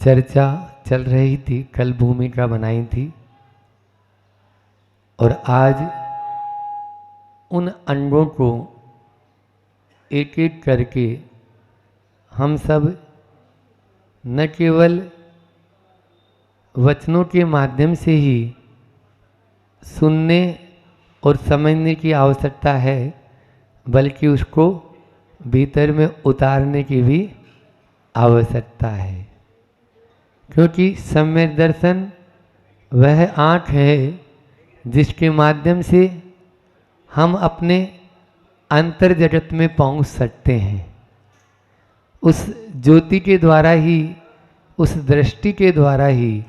चर्चा चल रही थी, कल भूमिका बनाई थी और आज उन अंगों को एक एक करके हम सब न केवल वचनों के माध्यम से ही सुनने और समझने की आवश्यकता है, बल्कि उसको भीतर में उतारने की भी आवश्यकता है। क्योंकि सम्यक दर्शन वह आँख है जिसके माध्यम से हम अपने अंतर जगत में पहुंच सकते हैं। उस ज्योति के द्वारा ही, उस दृष्टि के द्वारा ही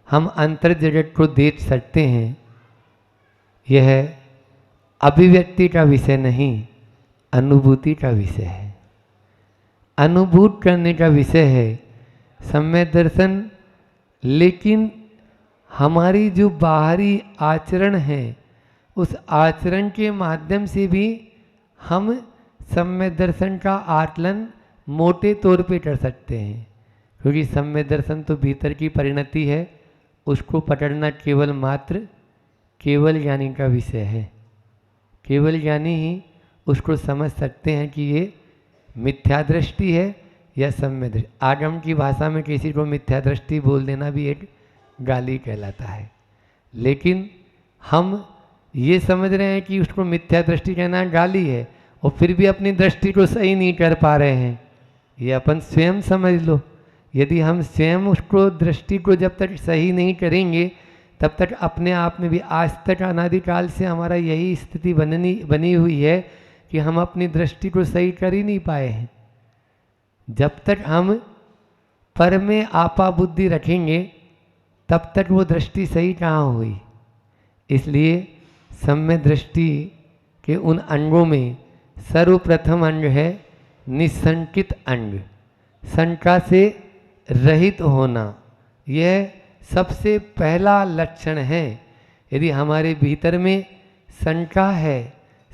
हम अंतर जगत को देख सकते हैं। यह अभिव्यक्ति का विषय नहीं, अनुभूति का विषय है, अनुभूत करने का विषय है सम्यक दर्शन। लेकिन हमारी जो बाहरी आचरण है, उस आचरण के माध्यम से भी हम सम्यक दर्शन का आकलन मोटे तौर पे कर सकते हैं। क्योंकि सम्यक दर्शन तो भीतर की परिणति है, उसको पकड़ना केवल मात्र केवल ज्ञानी का विषय है। केवल ज्ञानी ही उसको समझ सकते हैं कि ये मिथ्या दृष्टि है या सम्यक दृष्टि। आगम की भाषा में किसी को मिथ्या दृष्टि बोल देना भी एक गाली कहलाता है, लेकिन हम ये समझ रहे हैं कि उसको मिथ्या दृष्टि कहना गाली है और फिर भी अपनी दृष्टि को सही नहीं कर पा रहे हैं। ये अपन स्वयं समझ लो। यदि हम स्वयं उसको दृष्टि को जब तक सही नहीं करेंगे, तब तक अपने आप में भी आज तक अनादिकाल से हमारा यही स्थिति बनी हुई है कि हम अपनी दृष्टि को सही कर ही नहीं पाए हैं। जब तक हम पर में आपा बुद्धि रखेंगे, तब तक वो दृष्टि सही कहाँ हुई। इसलिए सम्यक दृष्टि के उन अंगों में सर्वप्रथम अंग है निसंकित अंग, शंका से रहित होना। यह सबसे पहला लक्षण है। यदि हमारे भीतर में शंका है,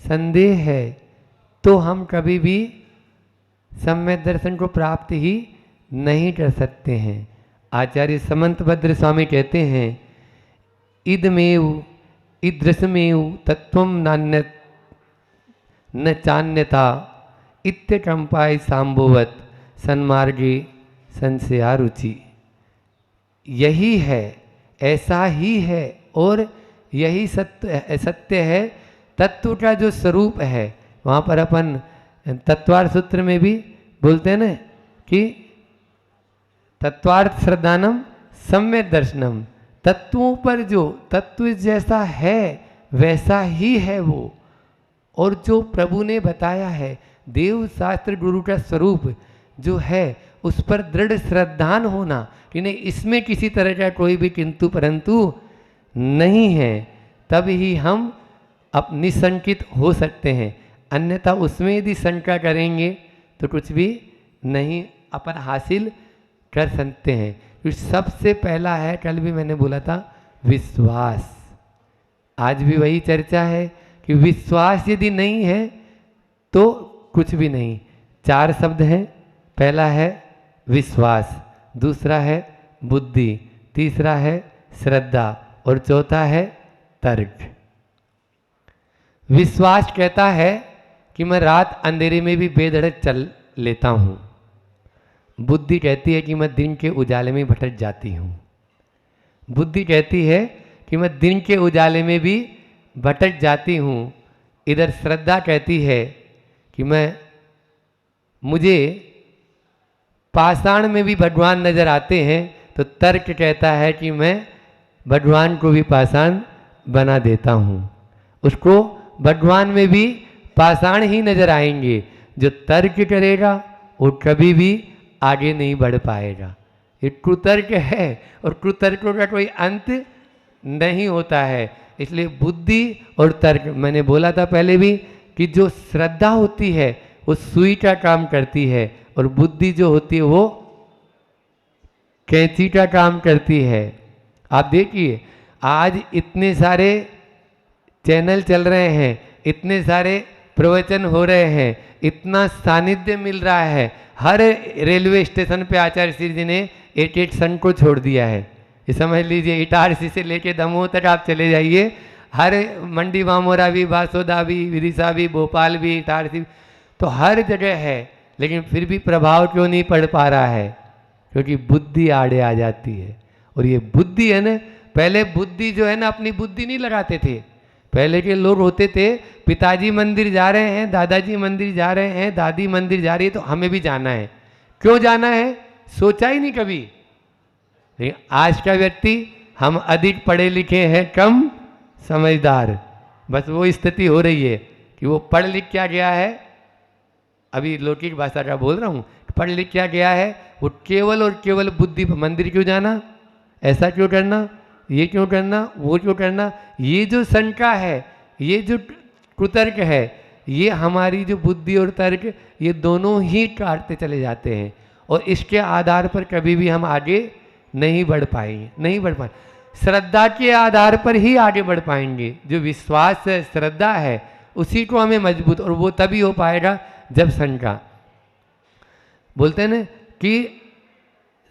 संदेह है, तो हम कभी भी सम्यक दर्शन को प्राप्त ही नहीं कर सकते हैं। आचार्य समंतभद्र स्वामी कहते हैं, इदमेव ईदृशमेव तत्वम नान्य न चान्यथा इत्यकंपाय सांभवत सन्मार्गे संशयारुचि। यही है, ऐसा ही है और यही सत्य है। तत्व का जो स्वरूप है, वहाँ पर अपन तत्वार्थ सूत्र में भी बोलते हैं ना कि तत्वार्थ श्रद्धानम सम्यक दर्शनम। तत्वों पर जो तत्व जैसा है वैसा ही है वो। और जो प्रभु ने बताया है, देव शास्त्र गुरु का स्वरूप जो है, उस पर दृढ़ श्रद्धान होना कि नहीं, इसमें किसी तरह का कोई भी किंतु परंतु नहीं है, तब ही हम अब निसंकित हो सकते हैं। अन्यथा उसमें यदि शंका करेंगे तो कुछ भी नहीं अपन हासिल कर सकते हैं। तो सबसे पहला है, कल भी मैंने बोला था, विश्वास। आज भी वही चर्चा है कि विश्वास यदि नहीं है तो कुछ भी नहीं। 4 शब्द हैं। पहला है विश्वास, दूसरा है बुद्धि, तीसरा है श्रद्धा और चौथा है तर्क। विश्वास कहता है कि मैं रात अंधेरे में भी बेधड़क चल लेता हूँ। बुद्धि कहती है कि मैं दिन के उजाले में भटक जाती हूँ। बुद्धि कहती है कि मैं दिन के उजाले में भी भटक जाती हूँ। इधर श्रद्धा कहती है कि मुझे पाषाण में भी भगवान नजर आते हैं। तो तर्क कहता है कि मैं भगवान को भी पाषाण बना देता हूँ। उसको भगवान में भी पाषाण ही नजर आएंगे। जो तर्क करेगा वो कभी भी आगे नहीं बढ़ पाएगा। ये कुतर्क है और कुतर्कों का कोई अंत नहीं होता है। इसलिए बुद्धि और तर्क, मैंने बोला था पहले भी कि जो श्रद्धा होती है वो सुई का काम करती है और बुद्धि जो होती है वो कैंची का काम करती है। आप देखिए, आज इतने सारे चैनल चल रहे हैं, इतने सारे प्रवचन हो रहे हैं, इतना सानिध्य मिल रहा है। हर रेलवे स्टेशन पे आचार्य श्री जी ने 8 सन को छोड़ दिया है। ये समझ लीजिए, इटारसी से लेके दमोह तक आप चले जाइए, हर मंडी मामोरा भी, बासोदा भी, विदिशा भी, भोपाल भी, इटारसी भी, तो हर जगह है। लेकिन फिर भी प्रभाव क्यों नहीं पड़ पा रहा है? क्योंकि बुद्धि आड़े आ जाती है। और ये बुद्धि है ना, पहले बुद्धि जो है ना, अपनी बुद्धि नहीं लगाते थे। पहले के लोग होते थे, पिताजी मंदिर जा रहे हैं, दादाजी मंदिर जा रहे हैं, दादी मंदिर जा रही है, तो हमें भी जाना है। क्यों जाना है? सोचा ही नहीं कभी। लेकिन आज का व्यक्ति, हम अधिक पढ़े लिखे हैं, कम समझदार। बस वो स्थिति हो रही है कि वो पढ़ लिख क्या गया है, अभी लौकिक भाषा का बोल रहा हूँ, पढ़ लिख क्या गया है, वो केवल और केवल बुद्धि। मंदिर क्यों जाना, ऐसा क्यों करना, ये क्यों करना, वो क्यों करना, ये जो शंका है, ये जो कुतर्क है, ये हमारी जो बुद्धि और तर्क, ये दोनों ही काटते चले जाते हैं। और इसके आधार पर कभी भी हम आगे नहीं बढ़ पाएंगे, नहीं बढ़ पाएंगे। श्रद्धा के आधार पर ही आगे बढ़ पाएंगे। जो विश्वास है, श्रद्धा है, उसी को हमें मजबूत, और वो तभी हो पाएगा जब शंका, बोलते हैं ना कि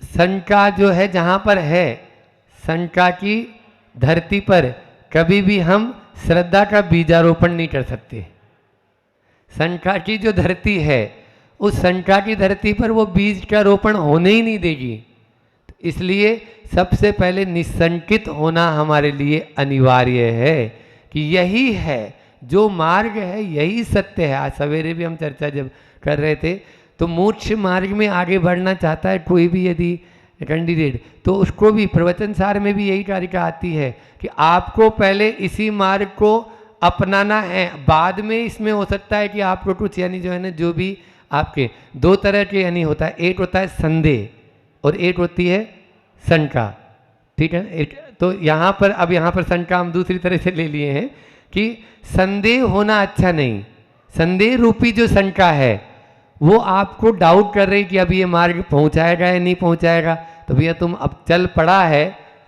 शंका जो है जहाँ पर है, शंका की धरती पर कभी भी हम श्रद्धा का बीजारोपण नहीं कर सकते। शंका की जो धरती है, उस शंका की धरती पर वो बीज का रोपण होने ही नहीं देगी। तो इसलिए सबसे पहले निशंकित होना हमारे लिए अनिवार्य है कि यही है जो मार्ग है, यही सत्य है। आज सवेरे भी हम चर्चा जब कर रहे थे, तो मोक्ष मार्ग में आगे बढ़ना चाहता है कोई भी यदि कैंडिडेट, तो उसको भी प्रवचन सार में भी यही कारिका आती है कि आपको पहले इसी मार्ग को अपनाना है। बाद में इसमें हो सकता है कि आपको कुछ, यानी जो है ना, जो भी आपके दो तरह के यानी होता है, एक होता है संदेह और एक होती है शंका, ठीक है। तो यहाँ पर, अब यहाँ पर शंका हम दूसरी तरह से ले लिए हैं कि संदेह होना अच्छा नहीं। संदेह रूपी जो शंका है, वो आपको डाउट कर रही कि अब ये मार्ग पहुँचाएगा या नहीं पहुँचाएगा। तो भैया तुम अब चल पड़ा है,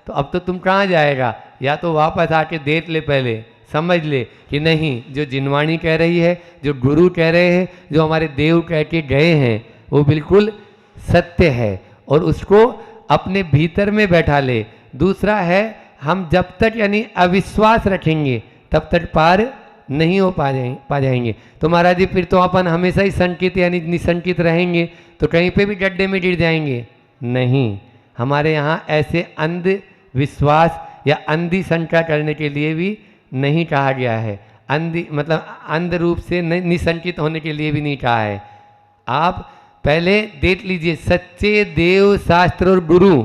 तो अब तो तुम कहाँ जाएगा, या तो वापस आके देख ले, पहले समझ ले कि नहीं, जो जिनवाणी कह रही है, जो गुरु कह रहे हैं, जो हमारे देव कह के गए हैं, वो बिल्कुल सत्य है, और उसको अपने भीतर में बैठा ले। दूसरा है, हम जब तक यानी अविश्वास रखेंगे तब तक पार नहीं हो पा जाएंगे। तो महाराज जी फिर तो अपन हमेशा ही संकित यानी निशंकित रहेंगे, तो कहीं पे भी गड्ढे में गिर जाएंगे। नहीं, हमारे यहाँ ऐसे अंध विश्वास या अंधी शंका करने के लिए भी नहीं कहा गया है। अंधी मतलब अंध रूप से निशंकित होने के लिए भी नहीं कहा है। आप पहले देख लीजिए, सच्चे देव, शास्त्र और गुरु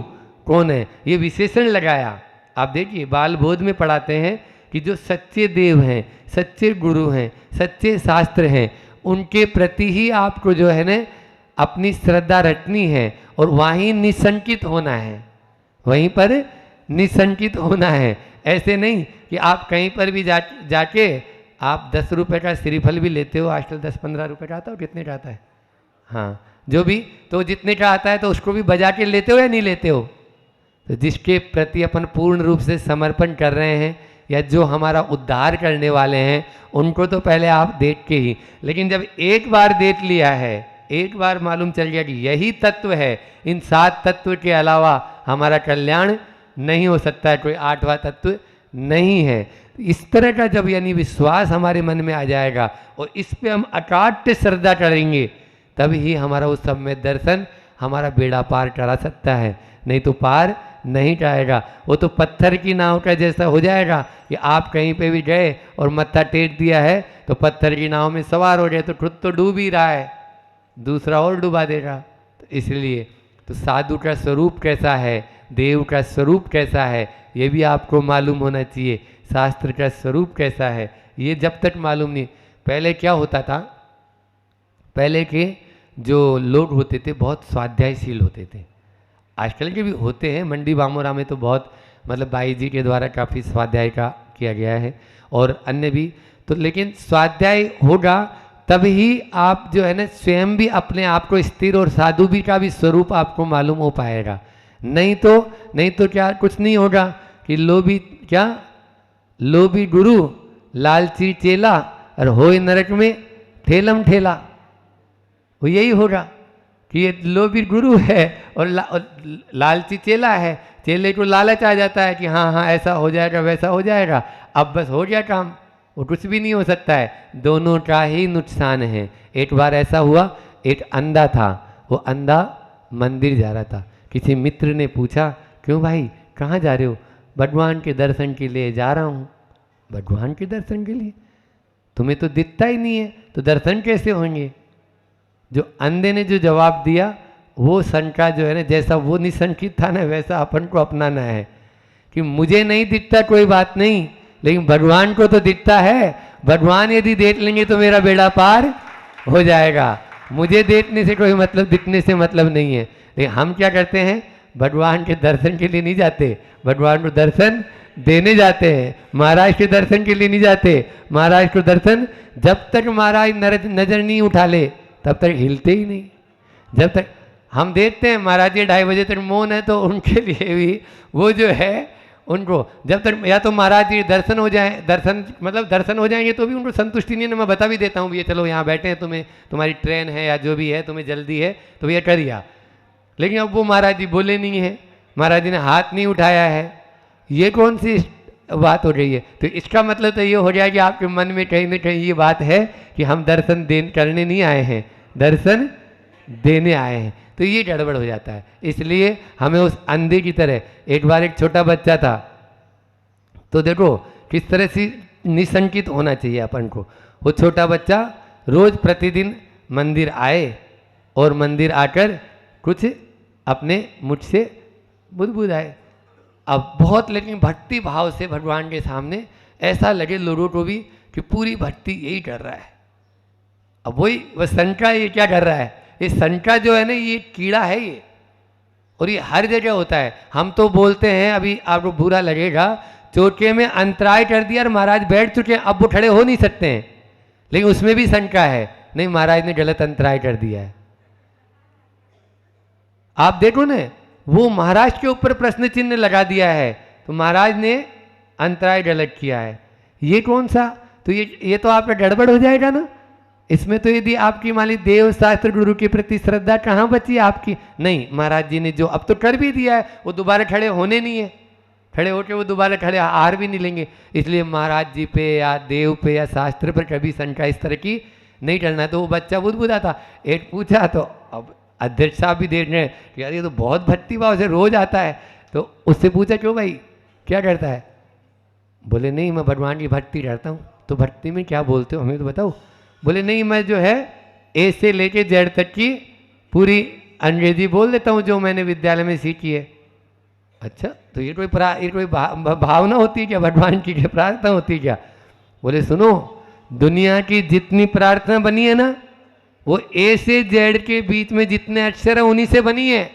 कौन है, ये विशेषण लगाया। आप देखिए, बाल बोध में पढ़ाते हैं कि जो सच्चे देव हैं, सच्चे गुरु हैं, सच्चे शास्त्र हैं, उनके प्रति ही आपको जो है ना अपनी श्रद्धा रखनी है, और वहीं निशंकित होना है, वहीं पर निशंकित होना है। ऐसे नहीं कि आप कहीं पर भी जाके आप 10 रुपये का श्रीफल भी लेते हो। आजकल 10-15 रुपये का आता हो, कितने का आता है, हाँ जो भी, तो जितने का आता है तो उसको भी बजा के लेते हो या नहीं लेते हो। तो जिसके प्रति अपन पूर्ण रूप से समर्पण कर रहे हैं, या जो हमारा उद्धार करने वाले हैं, उनको तो पहले आप देख के ही, लेकिन जब एक बार देख लिया है, एक बार मालूम चल गया कि यही तत्व है, इन 7 तत्व के अलावा हमारा कल्याण नहीं हो सकता है, कोई 8वां तत्व नहीं है। इस तरह का जब यानी विश्वास हमारे मन में आ जाएगा और इस पे हम अकाट्य श्रद्धा करेंगे, तब ही हमारा उस सब में दर्शन हमारा बेड़ा पार करा सकता है, नहीं तो पार नहीं जाएगा। वो तो पत्थर की नाव का जैसा हो जाएगा कि आप कहीं पे भी गए और मत्था टेक दिया है, तो पत्थर की नाव में सवार हो गए, तो खुद तो डूब ही रहा है, दूसरा और डुबा देगा। तो इसलिए तो साधु का स्वरूप कैसा है, देव का स्वरूप कैसा है, ये भी आपको मालूम होना चाहिए। शास्त्र का स्वरूप कैसा है, ये जब तक मालूम नहीं। पहले क्या होता था, पहले के जो लोग होते थे बहुत स्वाध्यायशील होते थे, आजकल के भी होते हैं। मंडी बामोरा में तो बहुत मतलब बाई जी के द्वारा काफ़ी स्वाध्याय का किया गया है, और अन्य भी तो, लेकिन स्वाध्याय होगा तब ही आप जो है ना स्वयं भी अपने आप को स्थिर, और साधु भी का भी स्वरूप आपको मालूम हो पाएगा। नहीं तो क्या कुछ नहीं होगा कि लोभी गुरु, लालची चेला, और होए नरक में ठेलम ठेला, वो यही होगा। कि ये लोभी गुरु है और लालची चेला है। चेले को लालच आ जाता है कि हाँ हाँ ऐसा हो जाएगा वैसा हो जाएगा, अब बस हो गया काम, वो कुछ भी नहीं हो सकता है। दोनों का ही नुकसान है। एक बार ऐसा हुआ, एक अंधा था, वो अंधा मंदिर जा रहा था। किसी मित्र ने पूछा, क्यों भाई कहाँ जा रहे हो? भगवान के दर्शन के लिए जा रहा हूँ। भगवान के दर्शन के लिए? तुम्हें तो दिखता ही नहीं है, तो दर्शन कैसे होंगे? जो अंधे ने जो जवाब दिया, वो शंका जो है ना, जैसा वो निशंकित था ना, वैसा अपन को अपनाना है कि मुझे नहीं दिखता कोई बात नहीं, लेकिन भगवान को तो दिखता है। भगवान यदि देख लेंगे तो मेरा बेड़ा पार हो जाएगा। मुझे देखने से कोई मतलब, दिखने से मतलब नहीं है। लेकिन हम क्या करते हैं? भगवान के दर्शन के लिए नहीं जाते, भगवान को दर्शन देने जाते हैं। महाराज के दर्शन के लिए नहीं जाते। महाराज को दर्शन, जब तक महाराज नजर नहीं उठा ले तब तक हिलते ही नहीं। जब तक हम देखते हैं महाराज जी 2:30 बजे तक मौन है, तो उनके लिए भी वो जो है, उनको जब तक या तो महाराज जी दर्शन हो जाए, दर्शन मतलब दर्शन हो जाएंगे तो भी उनको संतुष्टि नहीं है। मैं बता भी देता हूँ, ये चलो यहाँ बैठे हैं, तुम्हें तुम्हारी ट्रेन है या जो भी है, तुम्हें जल्दी है तो ये करिया। लेकिन अब वो महाराज जी बोले नहीं है, महाराज जी ने हाथ नहीं उठाया है, ये कौन सी बात हो रही है? तो इसका मतलब तो ये हो जाए कि आपके मन में कहीं ना कहीं ये बात है कि हम दर्शन करने नहीं आए हैं, दर्शन देने आए हैं। तो ये गड़बड़ हो जाता है। इसलिए हमें उस अंधे की तरह, एक बार एक छोटा बच्चा था, तो देखो किस तरह से निशंकित होना चाहिए अपन को। वो छोटा बच्चा रोज प्रतिदिन मंदिर आए और मंदिर आकर कुछ अपने मुझ से बुदबुदाए। अब बहुत लेकिन भक्ति भाव से भगवान के सामने ऐसा लगे लोगों को भी कि पूरी भक्ति यही कर रहा है। अब वही वह शंका, ये क्या कर रहा है? ये शंका जो है ना, ये कीड़ा है ये, और ये हर जगह होता है। हम तो बोलते हैं, अभी आपको बुरा लगेगा, चौके में अंतराय कर दिया और महाराज बैठ चुके हैं, अब वो खड़े हो नहीं सकते हैं, लेकिन उसमें भी शंका है, नहीं महाराज ने गलत अंतराय कर दिया है। आप देखो ना, वो महाराज के ऊपर प्रश्न चिन्ह लगा दिया है, तो महाराज ने अंतराय गलत किया है। ये कौन सा? तो ये तो आपका गड़बड़ हो जाएगा ना। इसमें तो यदि आपकी मान ली देव शास्त्र गुरु के प्रति श्रद्धा कहाँ बची आपकी? नहीं, महाराज जी ने जो अब तो कर भी दिया है, वो दोबारा खड़े होने नहीं है, खड़े होकर वो दोबारा खड़े हार भी नहीं लेंगे। इसलिए महाराज जी पे या देव पे या शास्त्र पर कभी शंका इस तरह की नहीं करना। तो वो बच्चा बुदबुदा था, एक पूछा, तो अब अध्यक्ष साहब भी देख रहे हैं कि यार ये तो बहुत भक्ति भाव से रोज आता है, तो उससे पूछा, क्यों भाई क्या करता है? बोले नहीं, मैं भगवान की भक्ति करता हूँ। तो भक्ति में क्या बोलते हो हमें तो बताओ। बोले नहीं, मैं जो है ए से लेके जेड तक की पूरी अंग्रेजी बोल देता हूँ जो मैंने विद्यालय में सीखी है। अच्छा, तो ये कोई भावना होती है क्या? भगवान की प्रार्थना होती है क्या? बोले सुनो, दुनिया की जितनी प्रार्थना बनी है ना, वो ए से जेड के बीच में जितने अक्षर हैं उन्हीं से बनी है।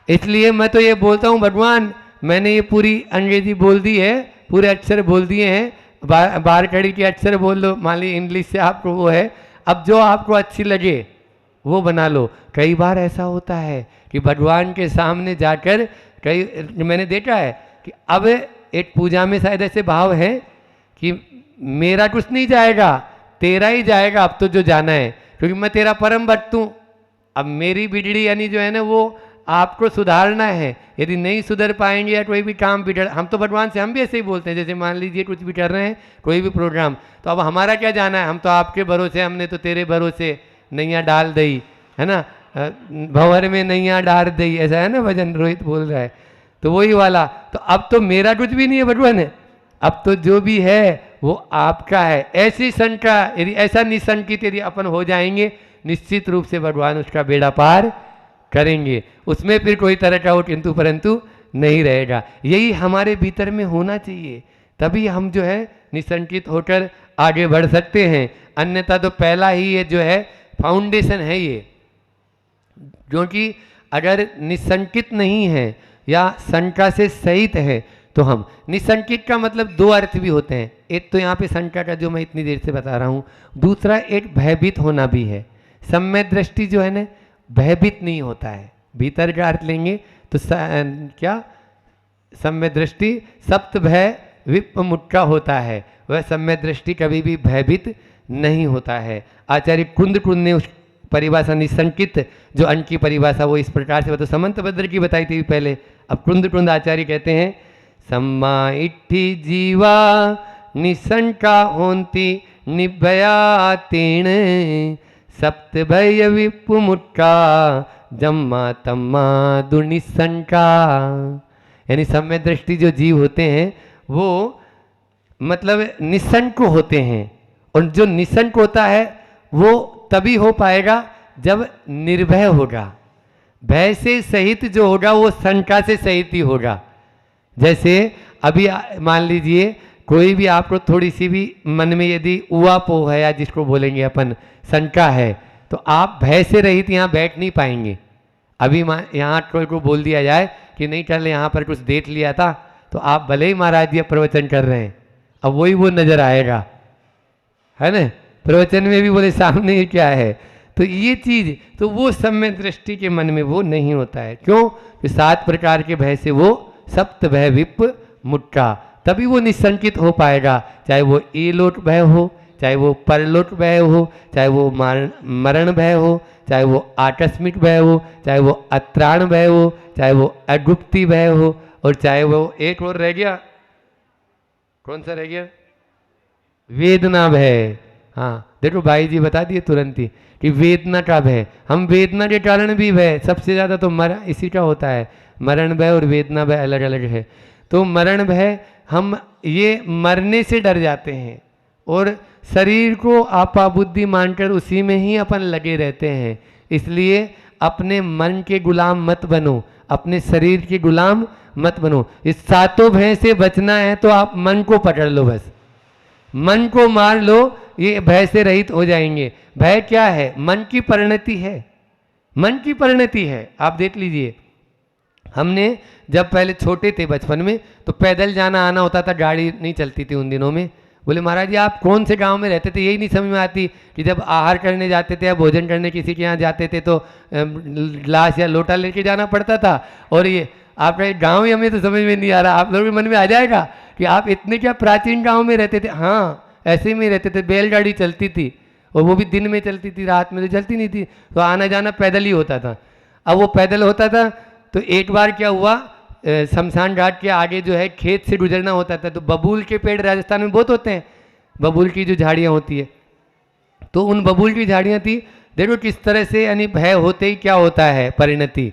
इसलिए मैं तो ये बोलता हूँ, भगवान मैंने ये पूरी अंग्रेजी बोल दी है, पूरे अक्षर बोल दिए हैं, बार कड़ी के अक्षर बोल लो, मान ली इंग्लिश से आपको वो है, अब जो आपको अच्छी लगे वो बना लो। कई बार ऐसा होता है कि भगवान के सामने जाकर, कई मैंने देखा है कि अब एक पूजा में शायद ऐसे भाव है कि मेरा कुछ नहीं जाएगा, तेरा ही जाएगा अब तो जो जाना है, क्योंकि मैं तेरा परम भक्त हूँ। अब मेरी बिगड़ी यानी जो है ना, वो आपको सुधारना है। यदि नहीं सुधर पाएंगे या कोई भी काम बिगड़, हम तो भगवान से हम भी ऐसे ही बोलते हैं, जैसे मान लीजिए कुछ भी कर रहे हैं, कोई भी प्रोग्राम, तो अब हमारा क्या जाना है, हम तो आपके भरोसे, हमने तो तेरे भरोसे नैया डाल दई, है ना, भंवर में नैया डाल दई, ऐसा है ना भजन रोहित बोल रहा है। तो वही वाला, तो अब तो मेरा कुछ भी नहीं है भगवान है, अब तो जो भी है वो आपका है। ऐसी शंका, यदि ऐसा निशंकित यदि अपन हो जाएंगे, निश्चित रूप से भगवान उसका बेड़ा पार करेंगे। उसमें फिर कोई तरह का वो किंतु परंतु नहीं रहेगा। यही हमारे भीतर में होना चाहिए, तभी हम जो है निशंकित होकर आगे बढ़ सकते हैं। अन्यथा तो पहला ही ये जो है फाउंडेशन है ये, क्योंकि अगर निशंकित नहीं है या शंका से सहित है, तो हम निशंकित का मतलब दो अर्थ भी होते हैं। एक तो यहाँ पे शंका का जो मैं इतनी देर से बता रहा हूँ, दूसरा एक भयभीत होना भी है। सम्यक दृष्टि जो है ना, भयभीत नहीं होता है। भीतर का अर्थ लेंगे तो क्या, सम्यक दृष्टि सप्त भय विपमुक्ता होता है, वह सम्यक दृष्टि कभी भी भयभीत नहीं होता है। आचार्य कुंद ने उस परिभाषा निसंकित जो अन्न की परिभाषा वो इस प्रकार से, वो तो समंतभद्र की बताई थी पहले। अब कुंद आचार्य कहते हैं सम्मा इट्ठी जीवा निसंका होंती निभया तीण सप्त भय विपुमुट्ठा जम्मा तम्मा दुनिसंका। यानी सम्य दृष्टि जो जीव होते हैं वो मतलब निसंक होते हैं, और जो निसंक होता है वो तभी हो पाएगा जब निर्भय होगा। भय से सहित जो होगा वो शंका से सहित ही होगा। जैसे अभी मान लीजिए कोई भी आपको थोड़ी सी भी मन में यदि उवापोह है, या जिसको बोलेंगे अपन शंका है, तो आप भय से रहित यहाँ बैठ नहीं पाएंगे। अभी यहाँ कोई को बोल दिया जाए कि नहीं चल यहाँ पर कुछ देख लिया था, तो आप भले ही महाराज जी प्रवचन कर रहे हैं, अब वही वो नजर आएगा, है ना, प्रवचन में भी बोले सामने ये क्या है। तो ये चीज तो वो सम्य दृष्टि के मन में वो नहीं होता है। क्यों? कि 7 प्रकार के भय से वो सप्त भय विप मुट्ठा, तभी वो निसंकित हो पाएगा। चाहे वो इलोट भय हो, चाहे वो परलोट भय हो, चाहे वो मरण भय हो, चाहे वो आकस्मिक भय हो, चाहे वो अत्राण भय हो, चाहे वो अगुप्ती भय हो, और चाहे वो एक और रह गया, कौन सा रह गया, वेदना भय। हाँ देखो भाई जी बता दिए तुरंत ही कि वेदना का भय, हम वेदना के कारण भी भय, सबसे ज़्यादा तो मरण इसी का होता है, मरण भय और वेदना भय अलग अलग है। तो मरण भय हम ये मरने से डर जाते हैं और शरीर को आपा बुद्धि मानकर उसी में ही अपन लगे रहते हैं। इसलिए अपने मन के गुलाम मत बनो, अपने शरीर के गुलाम मत बनो। इस 7 भय से बचना है तो आप मन को पकड़ लो, बस मन को मार लो, ये भय से रहित हो जाएंगे। भय क्या है? मन की परिणति है, मन की परिणति है। आप देख लीजिए, हमने जब पहले छोटे थे बचपन में तो पैदल जाना आना होता था, गाड़ी नहीं चलती थी उन दिनों में। बोले महाराज जी आप कौन से गांव में रहते थे? यही नहीं समझ में आती कि जब आहार करने जाते थे या भोजन करने किसी के यहाँ जाते थे तो गिलास या लोटा लेके जाना पड़ता था। और ये आपका गाँव ही हमें तो समझ में नहीं आ रहा, आप लोगों के मन में आ जाएगा कि आप इतने क्या प्राचीन गाँव में रहते थे। हाँ ऐसे में रहते थे, बैलगाड़ी चलती थी और वो भी दिन में चलती थी, रात में तो चलती नहीं थी, तो आना जाना पैदल ही होता था। अब वो पैदल होता था तो एक बार क्या हुआ, शमशान घाट के आगे जो है खेत से गुजरना होता था, तो बबूल के पेड़ राजस्थान में बहुत होते हैं, बबूल की जो झाड़ियाँ होती है, तो उन बबूल की झाड़ियाँ थी। देखो किस तरह से, यानी भय होते ही क्या होता है परिणति।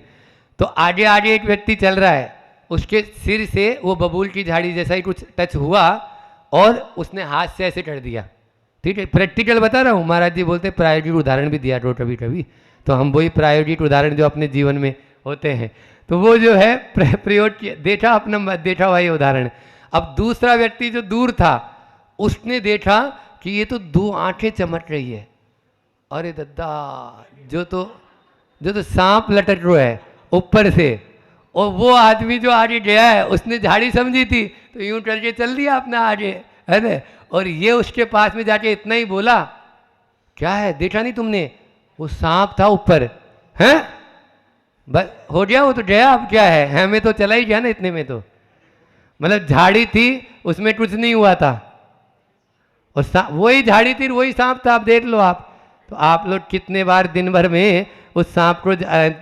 तो आगे आगे एक व्यक्ति चल रहा है, उसके सिर से वो बबूल की झाड़ी जैसा ही कुछ टच हुआ और उसने हाथ से ऐसे कर दिया। ठीक है, प्रैक्टिकल बता रहा हूँ, महाराज जी बोलते प्रायोगिक उदाहरण भी दिया करो कभी कभी, तो हम वही प्रायोगिक उदाहरण जो अपने जीवन में होते हैं, तो वो जो है प्रयोग किया, देखा अपना देखा हुआ ये उदाहरण। अब दूसरा व्यक्ति जो दूर था उसने देखा कि ये तो 2 आंखें चमक रही है, अरे दद्दा जो तो सांप लटक रहा है ऊपर से, और वो आदमी जो आगे गया है उसने झाड़ी समझी थी तो यूं करके चल दिया अपना आगे, है ना। और ये उसके पास में जाके इतना ही बोला, क्या है देखा नहीं तुमने, वो सांप था ऊपर, हैं बस हो गया, वो तो गया, अब क्या है, हमें तो चला ही गया ना इतने में। तो मतलब झाड़ी थी उसमें कुछ नहीं हुआ था, और वही झाड़ी थी वही सांप था। आप देख लो आप, तो आप लोग कितने बार दिन भर में उस सांप को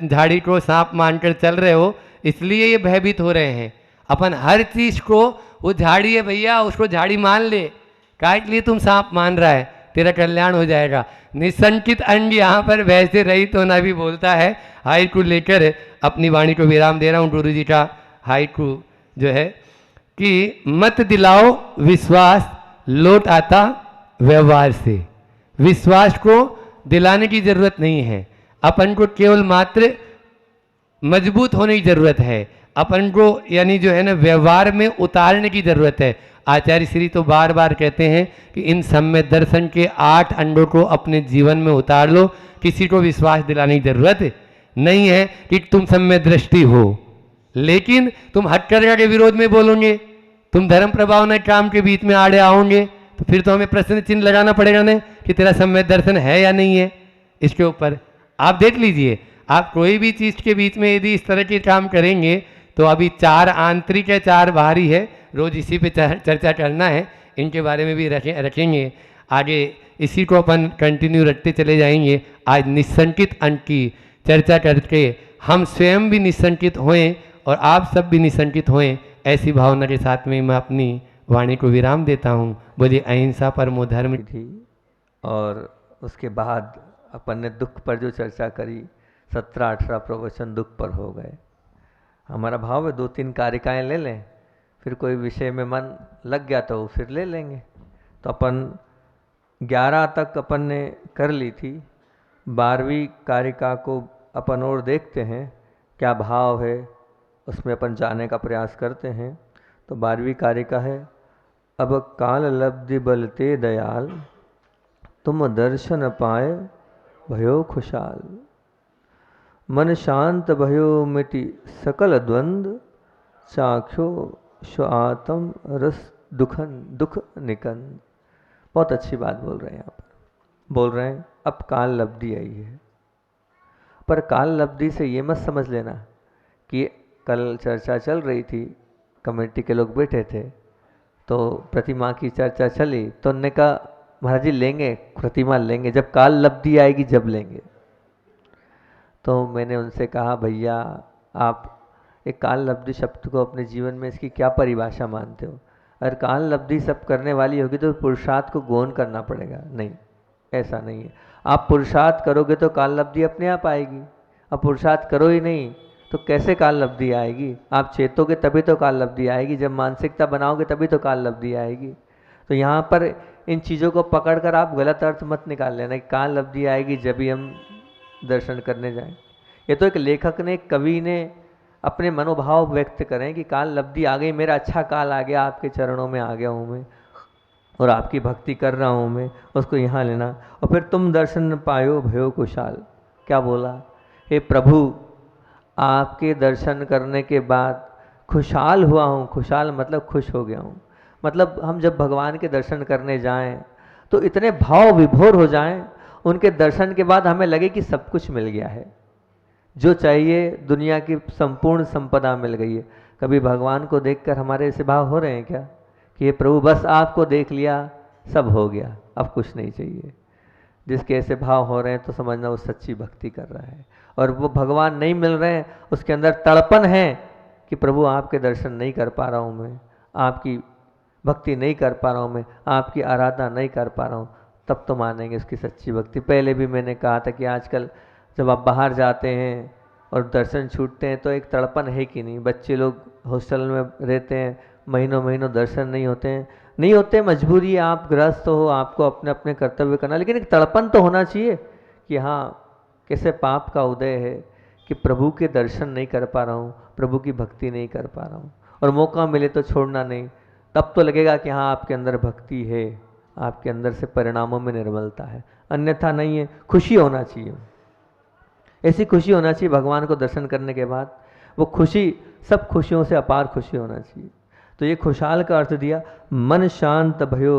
झाड़ी को सांप मानकर चल रहे हो, इसलिए ये भयभीत हो रहे हैं। अपन हर चीज को वो झाड़ी है भैया, उसको झाड़ी मान ले, काट लिए तुम सांप मान रहा है, तेरा कल्याण हो जाएगा। निसंकित अंड यहाँ पर भय से रहित होना भी बोलता है। हाइकू लेकर अपनी वाणी को विराम दे रहा हूँ। गुरु जी का हाइकू जो है कि मत दिलाओ विश्वास, लौट आता व्यवहार से। विश्वास को दिलाने की जरूरत नहीं है, अपन को केवल मात्र मजबूत होने की जरूरत है, अपन को यानी जो है ना व्यवहार में उतारने की जरूरत है। आचार्य श्री तो बार बार कहते हैं कि इन सम्य दर्शन के 8 अंडों को अपने जीवन में उतार लो। किसी को विश्वास दिलाने की जरूरत नहीं है कि तुम सम्य दृष्टि हो, लेकिन तुम हथकरघा के विरोध में बोलोगे, तुम धर्म प्रभावना काम के बीच में आड़े आओगे, तो फिर तो हमें प्रश्न चिन्ह लगाना पड़ेगा ना कि तेरा सम्य दर्शन है या नहीं है। इसके ऊपर आप देख लीजिए, आप कोई भी चीज़ के बीच में यदि इस तरह के काम करेंगे तो अभी 4 आंतरिक है 4 बाहरी है, रोज इसी पे चर्चा करना है, इनके बारे में भी रखेंगे आगे। इसी को अपन कंटिन्यू रखते चले जाएंगे। आज निसंकित अंक की चर्चा करके हम स्वयं भी निसंकित होएं और आप सब भी निसंकित होएं, ऐसी भावना के साथ में मैं अपनी वाणी को विराम देता हूँ। बोलिए अहिंसा परमो धर्म थी। और उसके बाद अपन ने दुख पर जो चर्चा करी, 17-18 प्रवचन दुख पर हो गए। हमारा भाव है 2-3 कारिकाएँ ले लें, फिर कोई विषय में मन लग गया तो फिर ले लेंगे। तो अपन 11 तक अपन ने कर ली थी। 12वीं कारिका को अपन और देखते हैं क्या भाव है, उसमें अपन जाने का प्रयास करते हैं। तो 12वीं कारिका है, अब काल लब्धि बलते दयाल, तुम दर्शन पाए भयो खुशाल। मन शांत भयो मिटी सकल द्वंद्व, चाख्यो स्वातम रस दुख निकंद। बहुत अच्छी बात बोल रहे हैं यहाँ पर। बोल रहे हैं अब काल लब्धि आई है, पर काल लब्धि से ये मत समझ लेना कि कल चर्चा चल रही थी, कमेटी के लोग बैठे थे तो प्रतिमा की चर्चा चली, तो उन्होंने कहा महाराज जी लेंगे प्रतिमा लेंगे, जब काल लब्धि आएगी जब लेंगे। तो मैंने उनसे कहा भैया आप एक काल लब्धि शब्द को अपने जीवन में इसकी क्या परिभाषा मानते हो? अगर काल लब्धि सब करने वाली होगी तो पुरुषार्थ को गौन करना पड़ेगा। नहीं, ऐसा नहीं है। आप पुरुषार्थ करोगे तो काल लब्धि अपने आप आएगी। अब पुरुषार्थ करो ही नहीं तो कैसे काल लब्धि आएगी? आप चेतोगे तभी तो काल लब्धि आएगी, जब मानसिकता बनाओगे तभी तो काल लब्धि आएगी। तो यहाँ पर इन चीज़ों को पकड़कर आप गलत अर्थ मत निकाल लेना कि काल लब्धि आएगी जब भी हम दर्शन करने जाएं। ये तो एक लेखक ने, एक कवि ने अपने मनोभाव व्यक्त करें कि काल लब्धि आ गई, मेरा अच्छा काल आ गया, आपके चरणों में आ गया हूँ मैं और आपकी भक्ति कर रहा हूँ मैं, उसको यहाँ लेना। और फिर तुम दर्शन पायो भयो कुशाल। क्या बोला? हे प्रभु आपके दर्शन करने के बाद खुशहाल हुआ हूँ। खुशहाल मतलब खुश हो गया हूँ। मतलब हम जब भगवान के दर्शन करने जाएं तो इतने भाव विभोर हो जाएं, उनके दर्शन के बाद हमें लगे कि सब कुछ मिल गया है, जो चाहिए दुनिया की संपूर्ण संपदा मिल गई है। कभी भगवान को देखकर हमारे ऐसे भाव हो रहे हैं क्या कि ये प्रभु बस आपको देख लिया सब हो गया, अब कुछ नहीं चाहिए? जिसके ऐसे भाव हो रहे हैं तो समझना वो सच्ची भक्ति कर रहा है। और वो भगवान नहीं मिल रहे हैं, उसके अंदर तड़पन है कि प्रभु आपके दर्शन नहीं कर पा रहा हूँ मैं, आपकी भक्ति नहीं कर पा रहा हूँ मैं, आपकी आराधना नहीं कर पा रहा हूँ, तब तो मानेंगे उसकी सच्ची भक्ति। पहले भी मैंने कहा था कि आजकल जब आप बाहर जाते हैं और दर्शन छूटते हैं तो एक तड़पन है कि नहीं? बच्चे लोग हॉस्टल में रहते हैं, महीनों महीनों दर्शन नहीं होते हैं, नहीं होते, मजबूरी है, आप गृहस्थ हो, आपको अपने अपने कर्तव्य करना, लेकिन एक तड़पन तो होना चाहिए कि हाँ कैसे पाप का उदय है कि प्रभु के दर्शन नहीं कर पा रहा हूँ, प्रभु की भक्ति नहीं कर पा रहा हूँ, और मौका मिले तो छोड़ना नहीं। तब तो लगेगा कि हाँ आपके अंदर भक्ति है, आपके अंदर से परिणामों में निर्मलता है, अन्यथा नहीं है। खुशी होना चाहिए, ऐसी खुशी होना चाहिए भगवान को दर्शन करने के बाद, वो खुशी सब खुशियों से अपार खुशी होना चाहिए। तो ये खुशहाल का अर्थ दिया, मन शांत भयो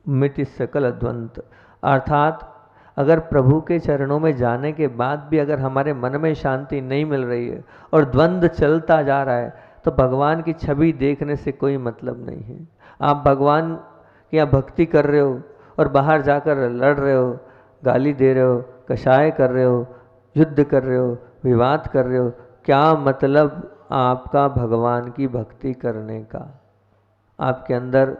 मिटि सकल द्वंद्व। अर्थात अगर प्रभु के चरणों में जाने के बाद भी अगर हमारे मन में शांति नहीं मिल रही है और द्वंद्व चलता जा रहा है तो भगवान की छवि देखने से कोई मतलब नहीं है। आप भगवान की यहाँ भक्ति कर रहे हो और बाहर जाकर लड़ रहे हो, गाली दे रहे हो, कषाय कर रहे हो, युद्ध कर रहे हो, विवाद कर रहे हो, क्या मतलब आपका भगवान की भक्ति करने का? आपके अंदर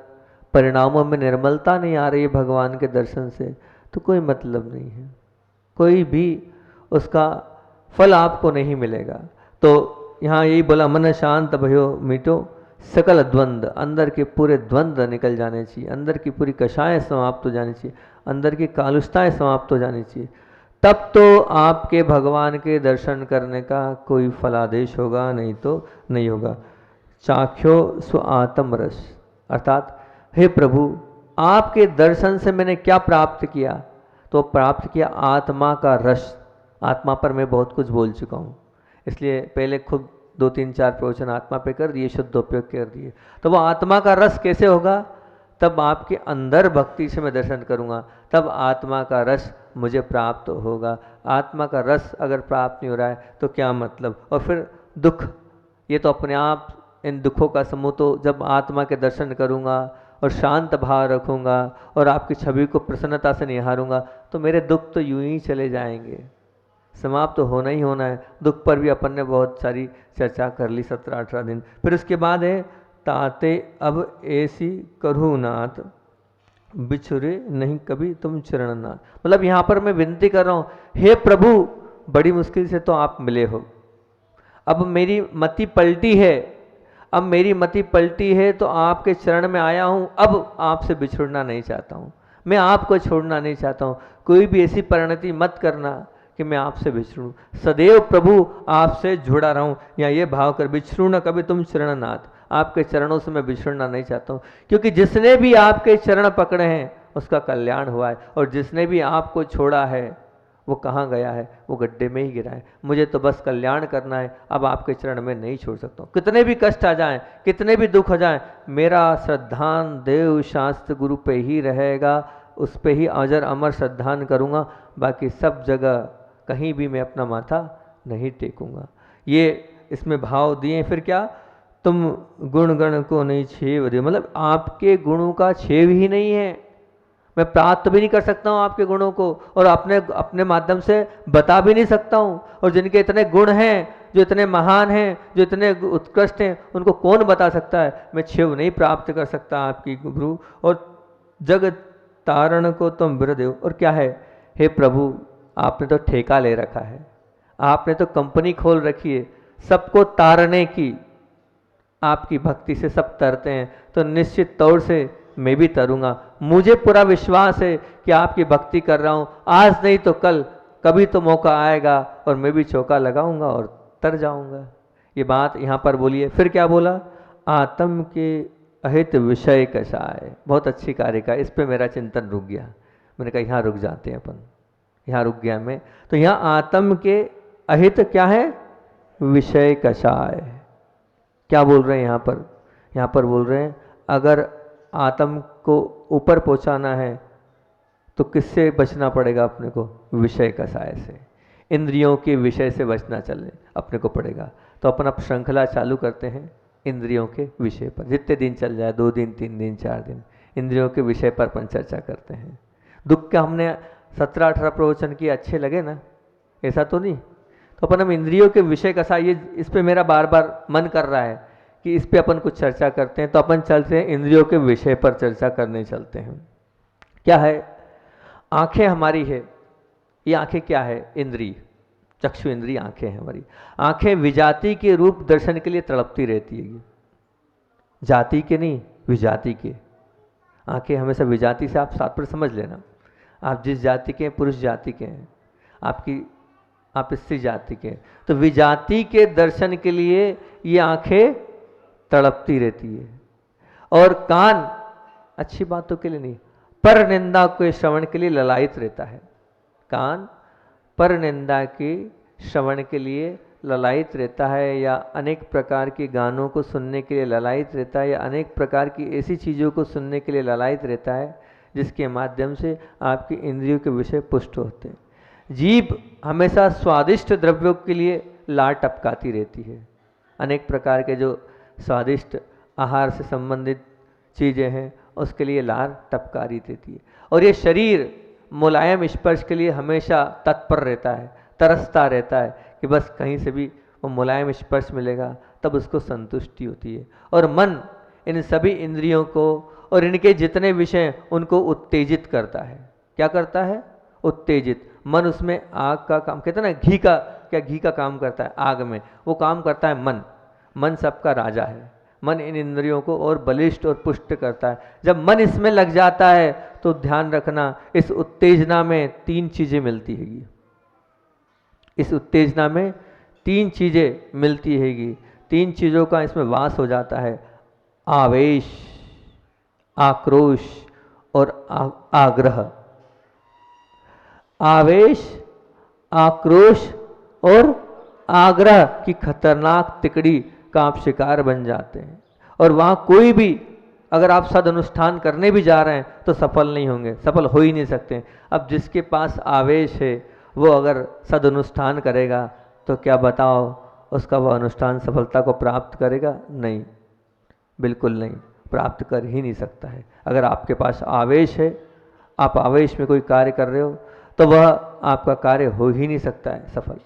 परिणामों में निर्मलता नहीं आ रही है भगवान के दर्शन से, तो कोई मतलब नहीं है, कोई भी उसका फल आपको नहीं मिलेगा। तो यहाँ यही बोला, मन शांत भयो मिटो सकल द्वंद्व। अंदर के पूरे द्वंद्व निकल जाने चाहिए, अंदर की पूरी कषाएं समाप्त हो जानी चाहिए, अंदर की कालुष्ताएं समाप्त हो जानी चाहिए, तब तो आपके भगवान के दर्शन करने का कोई फलादेश होगा, नहीं तो नहीं होगा। चाख्यो स्व आत्म रस, अर्थात हे प्रभु आपके दर्शन से मैंने क्या प्राप्त किया? तो प्राप्त किया आत्मा का रस। आत्मा पर मैं बहुत कुछ बोल चुका हूँ, इसलिए पहले खुद 2-3-4 प्रवचन आत्मा पे कर दिए, शुद्ध उपयोग कर दिए। तो वो आत्मा का रस कैसे होगा? तब आपके अंदर भक्ति से मैं दर्शन करूँगा, तब आत्मा का रस मुझे प्राप्त होगा। आत्मा का रस अगर प्राप्त नहीं हो रहा है तो क्या मतलब? और फिर दुख, ये तो अपने आप इन दुखों का समूह, तो जब आत्मा के दर्शन करूँगा और शांत भाव रखूँगा और आपकी छवि को प्रसन्नता से निहारूंगा तो मेरे दुख तो यूं ही चले जाएंगे, समाप्त तो होना ही होना है। दुख पर भी अपन ने बहुत सारी चर्चा कर ली 17-18 दिन। फिर उसके बाद है ताते अब ऐसी करूँ नाथ बिछुरे नहीं कभी तुम चरणनाथ। मतलब यहाँ पर मैं विनती कर रहा हूँ, हे प्रभु बड़ी मुश्किल से तो आप मिले हो, अब मेरी मति पलटी है, अब मेरी मति पलटी है तो आपके चरण में आया हूँ, अब आपसे बिछुड़ना नहीं चाहता हूँ, मैं आपको छोड़ना नहीं चाहता हूँ, कोई भी ऐसी परिणति मत करना कि मैं आपसे बिछड़ूं, सदैव प्रभु आपसे जुड़ा रहूं। या ये भाव कर बिछड़ू न कभी तुम चरणनाथ, आपके चरणों से मैं बिछड़ना नहीं चाहता हूँ, क्योंकि जिसने भी आपके चरण पकड़े हैं उसका कल्याण हुआ है, और जिसने भी आपको छोड़ा है वो कहाँ गया है, वो गड्ढे में ही गिरा है। मुझे तो बस कल्याण करना है, अब आपके चरण में नहीं छोड़ सकता हूँ। कितने भी कष्ट आ जाएं, कितने भी दुख आ जाएं, मेरा श्रद्धान देव शास्त्र गुरु पे ही रहेगा, उस पे ही अजर अमर श्रद्धान करूँगा, बाकी सब जगह कहीं भी मैं अपना माथा नहीं टेकूंगा। ये इसमें भाव दिए। फिर क्या, तुम गुण गण को नहीं छेव दे, मतलब आपके गुणों का छेव ही नहीं है, मैं प्राप्त भी नहीं कर सकता हूँ आपके गुणों को, और अपने माध्यम से बता भी नहीं सकता हूँ। और जिनके इतने गुण हैं, जो इतने महान हैं, जो इतने उत्कृष्ट हैं, उनको कौन बता सकता है। मैं छेव नहीं प्राप्त कर सकता आपकी गुरु। और जग तारण को तुम बिरदेव, और क्या है, हे प्रभु आपने तो ठेका ले रखा है, आपने तो कंपनी खोल रखी है सबको तारने की। आपकी भक्ति से सब तरते हैं, तो निश्चित तौर से मैं भी तरूंगा। मुझे पूरा विश्वास है कि आपकी भक्ति कर रहा हूँ, आज नहीं तो कल कभी तो मौका आएगा और मैं भी चौका लगाऊंगा और तर जाऊंगा। ये बात यहाँ पर बोलिए। फिर क्या बोला, आत्म के अहित विषय कषाय। बहुत अच्छी कार्य का, इस पे मेरा चिंतन रुक गया। मैंने कहा यहाँ रुक जाते हैं अपन, यहाँ रुक गया मैं। तो यहाँ आत्म के अहित क्या है, विषय कषाय। क्या बोल रहे हैं यहाँ पर, यहाँ पर बोल रहे हैं अगर आत्म को ऊपर पहुँचाना है तो किससे बचना पड़ेगा अपने को, विषय कषाय से, इंद्रियों के विषय से बचना चलने अपने को पड़ेगा। तो अपन अब श्रृंखला चालू करते हैं इंद्रियों के विषय पर। जितने दिन चल जाए, 2 दिन 3 दिन 4 दिन, इंद्रियों के विषय पर अपन चर्चा करते हैं। दुख का हमने 17-18 प्रवचन किए, अच्छे लगे ना, ऐसा तो नहीं। तो अपन हम इंद्रियों के विषय कषाय, ये इस पे मेरा बार बार मन कर रहा है कि इस पे अपन कुछ चर्चा करते हैं। तो अपन चलते हैं इंद्रियों के विषय पर चर्चा करने चलते हैं। क्या है, आंखें हमारी है, ये आंखें क्या है, इंद्रिय, चक्षु इंद्रिय आंखें हैं हमारी। आंखें विजाति के रूप दर्शन के लिए तड़पती रहती है, जाति के नहीं, विजाति के। आंखें हमेशा विजाति से, आप साथ पर समझ लेना, आप जिस जाति के हैं, पुरुष जाति के हैं, आप स्त्री जाति के हैं, तो विजाति के दर्शन के लिए ये आंखें तड़पती रहती है। और कान अच्छी बातों के लिए नहीं, पर निंदा के श्रवण के लिए ललायित रहता है। कान पर निंदा के श्रवण के लिए ललायित रहता है, या अनेक प्रकार के गानों को सुनने के लिए ललायित रहता है, या अनेक प्रकार की ऐसी चीज़ों को सुनने के लिए ललायित रहता है जिसके माध्यम से आपकी इंद्रियों के विषय पुष्ट होते हैं। जीभ हमेशा स्वादिष्ट द्रव्यों के लिए लार टपकाती रहती है, अनेक प्रकार के जो स्वादिष्ट आहार से संबंधित चीज़ें हैं उसके लिए लार टपकारी देती है। और ये शरीर मुलायम स्पर्श के लिए हमेशा तत्पर रहता है, तरसता रहता है कि बस कहीं से भी वो मुलायम स्पर्श मिलेगा तब उसको संतुष्टि होती है। और मन इन सभी इंद्रियों को और इनके जितने विषय उनको उत्तेजित करता है। क्या करता है, उत्तेजित। मन उसमें आग का काम, कहते हैं ना घी का, क्या घी का काम करता है आग में, वो काम करता है मन। मन सबका राजा है, मन इन इंद्रियों को और बलिष्ठ और पुष्ट करता है। जब मन इसमें लग जाता है तो ध्यान रखना, इस उत्तेजना में 3 चीज़ें मिलती हैगी, इस उत्तेजना में 3 चीज़ें मिलती हैगी। 3 चीज़ों का इसमें वास हो जाता है, आवेश, आक्रोश और आग्रह। आवेश, आक्रोश और आग्रह की खतरनाक तिकड़ी का आप शिकार बन जाते हैं। और वहाँ कोई भी, अगर आप सदनुष्ठान करने भी जा रहे हैं तो सफल नहीं होंगे, सफल हो ही नहीं सकते। अब जिसके पास आवेश है वो अगर सदनुष्ठान करेगा तो क्या बताओ उसका वह अनुष्ठान सफलता को प्राप्त करेगा? नहीं, बिल्कुल नहीं। प्राप्त कर ही नहीं सकता है। अगर आपके पास आवेश है, आप आवेश में कोई कार्य कर रहे हो, तो वह आपका कार्य हो ही नहीं सकता है सफल।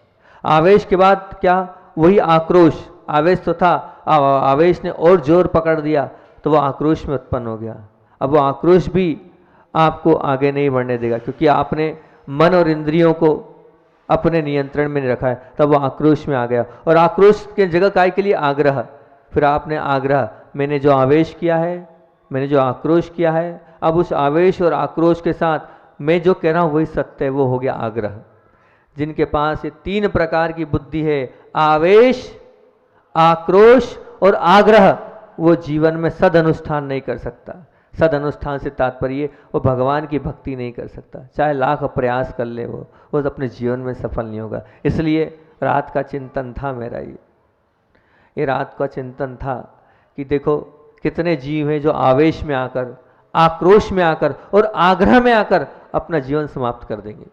आवेश के बाद क्या, वही आक्रोश, आवेश तो था, आवेश ने और जोर पकड़ दिया तो वह आक्रोश में उत्पन्न हो गया। अब वो आक्रोश भी आपको आगे नहीं बढ़ने देगा, क्योंकि आपने मन और इंद्रियों को अपने नियंत्रण में नहीं रखा है, तब वो आक्रोश में आ गया। और आक्रोश के जगह काय के लिए, आग्रह। फिर आपने आग्रह, मैंने जो आवेश किया है, मैंने जो आक्रोश किया है, अब उस आवेश और आक्रोश के साथ मैं जो कह रहा हूँ वही सत्य है, वो हो गया आग्रह। जिनके पास ये 3 प्रकार की बुद्धि है, आवेश, आक्रोश और आग्रह, वो जीवन में सद अनुष्ठान नहीं कर सकता। सद अनुष्ठान से तात्पर्य वो भगवान की भक्ति नहीं कर सकता, चाहे लाख प्रयास कर ले वो अपने जीवन में सफल नहीं होगा। इसलिए रात का चिंतन था मेरा, ये रात का चिंतन था कि देखो कितने जीव हैं जो आवेश में आकर, आक्रोश में आकर और आग्रह में आकर अपना जीवन समाप्त कर देंगे।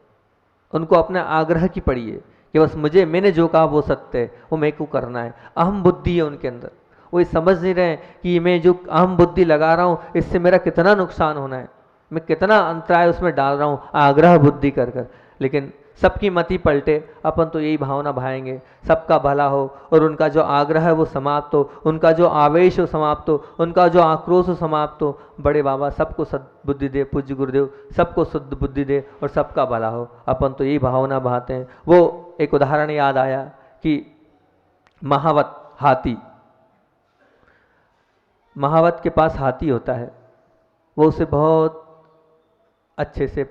उनको अपने आग्रह की पड़ी है कि बस मैंने जो कहा वो सत्य है, वो मेरे को करना है। अहम बुद्धि है उनके अंदर, वो ये समझ नहीं रहे कि मैं जो अहम बुद्धि लगा रहा हूँ इससे मेरा कितना नुकसान होना है, मैं कितना अंतराय उसमें डाल रहा हूँ आग्रह बुद्धि कर कर। लेकिन सबकी मति पलटे, अपन तो यही भावना भाएंगे सबका भला हो, और उनका जो आग्रह है वो समाप्त हो, उनका जो आवेश हो समाप्त हो, उनका जो आक्रोश हो समाप्त हो। बड़े बाबा सबको सद्बुद्धि दे, पूज्य गुरुदेव सबको शुद्ध बुद्धि दे और सबका भला हो, अपन तो यही भावना बहाते हैं। वो एक उदाहरण याद आया कि महावत हाथी, महावत के पास हाथी होता है, वो उसे बहुत अच्छे से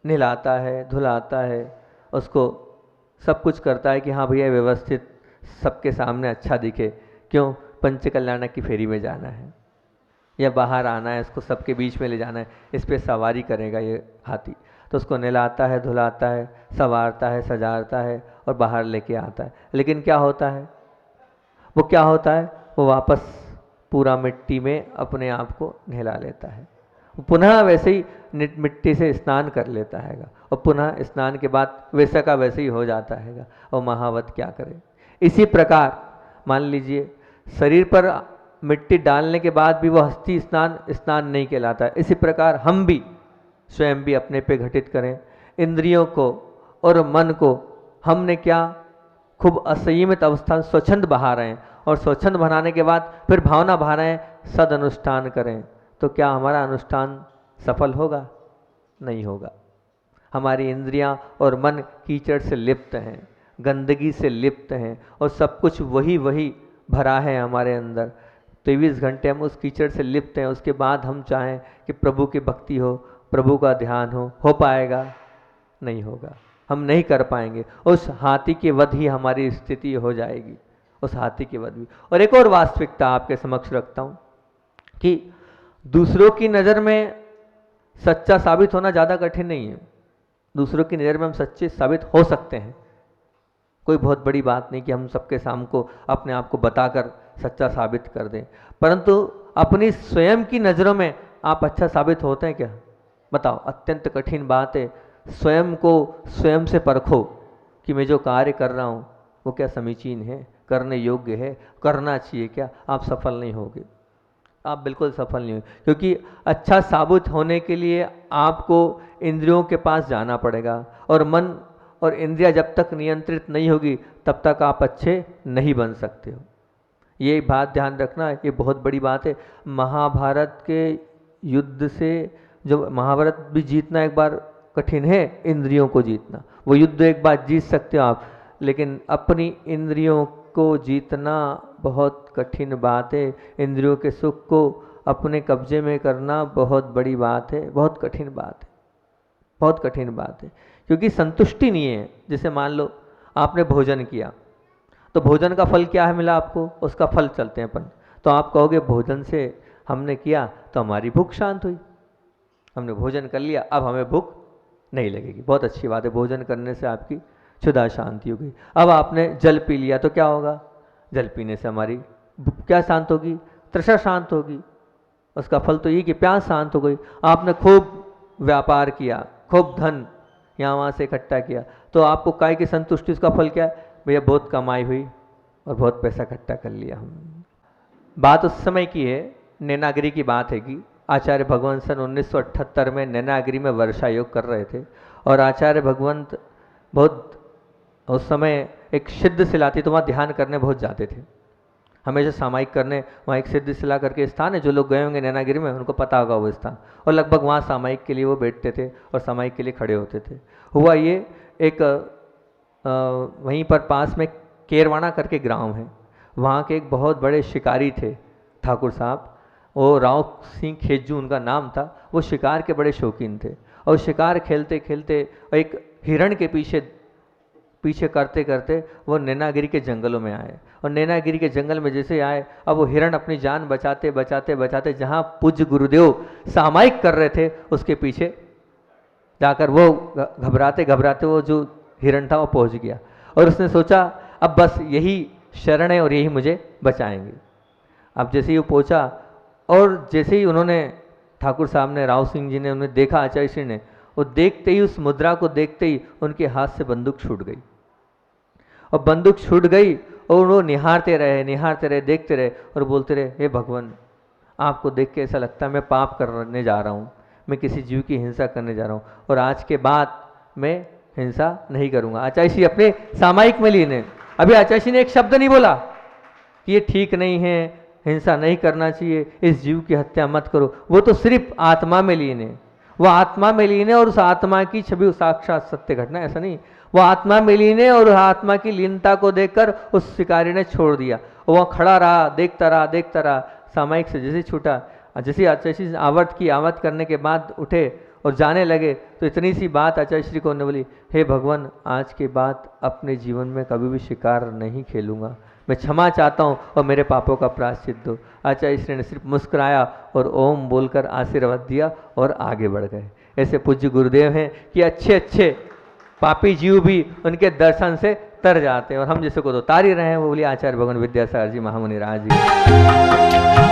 नहलाता है, धुलाता है, उसको सब कुछ करता है कि हाँ भैया व्यवस्थित सबके सामने अच्छा दिखे। क्यों, पंच कल्याणक की फेरी में जाना है या बाहर आना है, इसको सबके बीच में ले जाना है, इस पर सवारी करेगा ये हाथी। तो उसको नहलाता है, धुलाता है, संवारता है, सजाता है और बाहर लेके आता है। लेकिन क्या होता है, वो क्या होता है, वो वापस पूरा मिट्टी में अपने आप को नहला लेता है, पुनः वैसे ही मिट्टी से स्नान कर लेता है और पुनः स्नान के बाद वैसा का वैसे ही हो जाता है। और महावत क्या करे। इसी प्रकार मान लीजिए शरीर पर मिट्टी डालने के बाद भी वो हस्ती स्नान नहीं कहलाता है। इसी प्रकार हम भी स्वयं भी अपने पे घटित करें, इंद्रियों को और मन को हमने क्या खूब असंयमित अवस्था स्वच्छंद बहा रहे हैं, और स्वच्छंद बनाने के बाद फिर भावना बहा रहे हैं सद अनुष्ठान करें, तो क्या हमारा अनुष्ठान सफल होगा? नहीं होगा। हमारी इंद्रियां और मन कीचड़ से लिप्त हैं, गंदगी से लिप्त हैं, और सब कुछ वही भरा है हमारे अंदर। 23 घंटे हम उस कीचड़ से लिप्त हैं। उसके बाद हम चाहें कि प्रभु की भक्ति हो, प्रभु का ध्यान हो पाएगा? नहीं होगा, हम नहीं कर पाएंगे। उस हाथी के वध ही हमारी स्थिति हो जाएगी, उस हाथी के वध भी। और एक और वास्तविकता आपके समक्ष रखता हूँ कि दूसरों की नज़र में सच्चा साबित होना ज़्यादा कठिन नहीं है। दूसरों की नज़र में हम सच्चे साबित हो सकते हैं, कोई बहुत बड़ी बात नहीं कि हम सबके सामने को अपने आप को बताकर सच्चा साबित कर दें। परंतु अपनी स्वयं की नज़रों में आप अच्छा साबित होते हैं क्या? बताओ, अत्यंत कठिन बात है। स्वयं को स्वयं से परखो कि मैं जो कार्य कर रहा हूँ वो क्या समीचीन है, करने योग्य है, करना चाहिए क्या? आप सफल नहीं होगे, आप बिल्कुल सफल नहीं होंगे। क्योंकि अच्छा साबित होने के लिए आपको इंद्रियों के पास जाना पड़ेगा, और मन और इंद्रियां जब तक नियंत्रित नहीं होगी तब तक आप अच्छे नहीं बन सकते हो। ये बात ध्यान रखना, ये बहुत बड़ी बात है। महाभारत के युद्ध से, जो महाभारत भी जीतना एक बार कठिन है, इंद्रियों को जीतना, वो युद्ध एक बार जीत सकते हो आप, लेकिन अपनी इंद्रियों को जीतना बहुत कठिन बात है। इंद्रियों के सुख को अपने कब्जे में करना बहुत बड़ी बात है, बहुत कठिन बात है, बहुत कठिन बात है। क्योंकि संतुष्टि नहीं है। जैसे मान लो आपने भोजन किया, तो भोजन का फल क्या है मिला आपको, उसका फल चलते हैं अपन, तो आप कहोगे भोजन से हमने किया तो हमारी भूख शांत हुई, हमने भोजन कर लिया, अब हमें भूख नहीं लगेगी। बहुत अच्छी बात है, भोजन करने से आपकी क्षुधा शांति हो गई। अब आपने जल पी लिया तो क्या होगा, जल पीने से हमारी क्या शांत होगी, तृषा शांत होगी। उसका फल तो ये कि प्यास शांत हो गई। आपने खूब व्यापार किया, खूब धन यहाँ वहाँ से इकट्ठा किया, तो आपको काय की संतुष्टि, उसका फल क्या है, भैया बहुत कमाई हुई और बहुत पैसा इकट्ठा कर लिया हम। बात उस समय की है नैनागिरी की बात है कि आचार्य भगवंत सन 1978 में नैनागिरी में वर्षा योग कर रहे थे और आचार्य भगवंत बहुत उस समय एक सिद्ध शिला थी तो वहाँ ध्यान करने बहुत जाते थे, हमेशा सामायिक करने। वहाँ एक सिद्ध शिला करके स्थान है, जो लोग गए होंगे नैनागिरी में उनको पता होगा वो स्थान, और लगभग वहाँ सामायिक के लिए वो बैठते थे और सामायिक के लिए खड़े होते थे। हुआ ये एक वहीं पर पास में केरवाना करके ग्राम है, वहाँ के एक बहुत बड़े शिकारी थे ठाकुर साहब, वो राव सिंह खेजू उनका नाम था। वो शिकार के बड़े शौकीन थे और शिकार खेलते खेलते एक हिरण के पीछे करते करते वो नैनागिरी के जंगलों में आए, और नैनागिरी के जंगल में जैसे आए, अब वो हिरण अपनी जान बचाते बचाते बचाते जहाँ पूज्य गुरुदेव सामायिक कर रहे थे उसके पीछे जाकर वो घबराते घबराते वो जो हिरण था वो पहुँच गया, और उसने सोचा अब बस यही शरण है और यही मुझे बचाएंगे। अब जैसे ही वो पहुँचा और जैसे ही उन्होंने ठाकुर साहब ने, राव सिंह जी ने उन्हें देखा, आचार्य श्री ने, वो देखते ही, उस मुद्रा को देखते ही उनके हाथ से बंदूक छूट गई, और बंदूक छूट गई और वो निहारते रहे, देखते रहे और बोलते रहे, हे भगवान, आपको देख के ऐसा लगता है मैं पाप करने जा रहा हूँ, मैं किसी जीव की हिंसा करने जा रहा हूँ, और आज के बाद मैं हिंसा नहीं करूँगा। आचार्य श्री अपने सामायिक में लीन है। अभी आचार्य श्री ने एक शब्द नहीं बोला कि ये ठीक नहीं है, हिंसा नहीं करना चाहिए, इस जीव की हत्या मत करो, वो तो सिर्फ आत्मा में लीन है, वो आत्मा में लीन है, और उस आत्मा की छवि साक्षात सत्य घटना, ऐसा नहीं, वो आत्मा में लीन है, और आत्मा की लीनता को देखकर उस शिकारी ने छोड़ दिया, वह खड़ा रहा, देखता रहा, सामायिक से जैसे छूटा, जैसे आचार्य श्री आवत करने के बाद उठे और जाने लगे, तो इतनी सी बात आचार्य श्री को ने बोली, हे भगवान, आज के बाद अपने जीवन में कभी भी शिकार नहीं खेलूंगा, मैं क्षमा चाहता हूँ और मेरे पापों का प्रायश्चित दो। आचार्य श्री ने सिर्फ मुस्कुराया और ओम बोलकर आशीर्वाद दिया और आगे बढ़ गए। ऐसे पूज्य गुरुदेव हैं कि अच्छे अच्छे पापी जीव भी उनके दर्शन से तर जाते हैं, और हम जैसे को तो तार ही रहे हैं। वो बोलिए आचार्य भगवान विद्यासागर जी महामुनि राज जी।